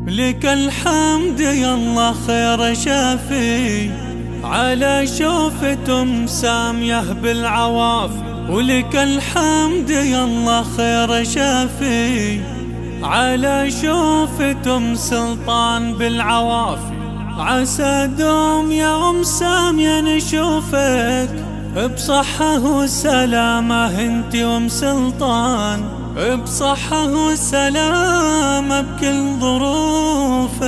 لك الحمد يا الله خير شافي على شوفة سامية بالعوافي، ولك الحمد يا الله خير شافي على شوفة سلطان بالعوافي. عسى دوم يا سامية نشوفك بصحة وسلامة انت سلطان، بصحة وسلامة بكل ظروفك.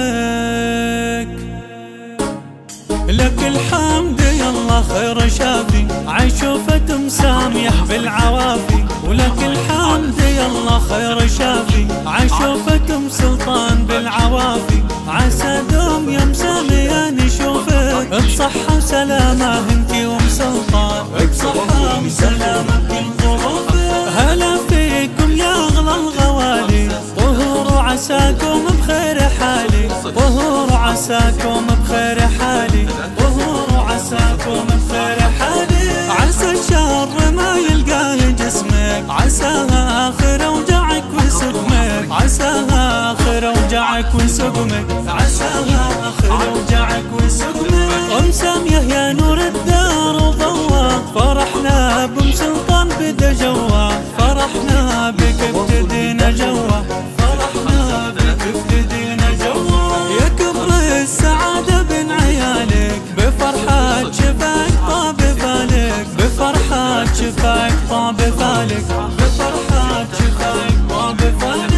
لك الحمد يا الله خير شافي عشوفة مساميح بالعوافي، ولك الحمد يا الله خير شافي عشوفة سلطان بالعوافي. عسى دوم يا مسامية نشوفك بصحة وسلامة انت سلطان، بصحة وسلامة بكل ظروفك. هلا فيكم يا أغلى الغوالي، طهور وعساكم بخير حالي، طهور وعساكم بخير حالي، طهور وعساكم بخير حالي. عسى الشر ما يلقاه جسمك، عساها آخر وجعك وسقمك، عساها آخر وجعك وسقمك، عساها آخر وجعك وسقمك. سامية يا نور الدار وضوى، فرحنا بمسلطان بدا جوا، فرحنا بك ابتدينا جوا، فرحنا بك ابتدينا جوا. يا كبر السعادة بين عيالك، بفرحة شفاك طاب بالك، بفرحة شفاك طاب بالك، بفرحة شفاك طاب بالك.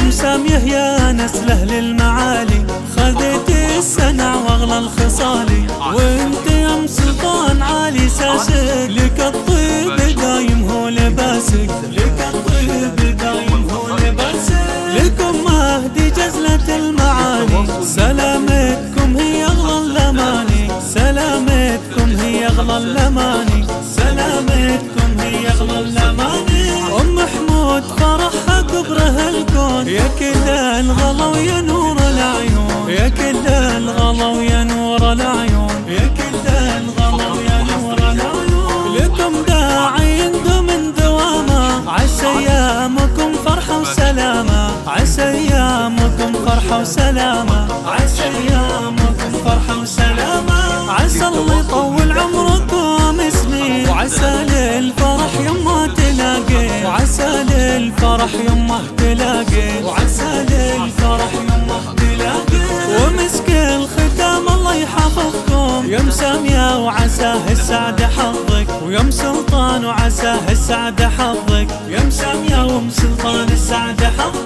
سامية يا نسل أهل المعالي، خذيت السنع واغلى الخصالي، وانت يا سلطان عالي ساسك، لك الطيب دايم هو لباسك، لك الطيب دايم هو لباسك. لكم مهدي جزلة المعاني، سلامتكم هي اغلى الاماني، سلامتكم هي اغلى الاماني، سلامتكم هي اغلى الاماني. حمود فرحها كبره الكون، يا كل الغلا ويا نور العيون، يا كل الغلا ويا نور العيون، يا كل الغلا ويا نور العيون. لكم داعي يندم من دوامه، عسى ايامكم فرحه وسلامه، عسى ايامكم فرحه وسلامه، عسى ايامكم فرحه وسلامه. عسى الله يطول عمركم اسمي، وعسى للفرح يما تلاقي، وعسى للفرح يما تلاقي، وعسى للفرح يما تلاقي. ومسك الختام الله يحفظكم يا سامية، وعساه السعد حظك، ويا سلطان وعساه السعد حظك، يا سامية وسلطان السعد حظك.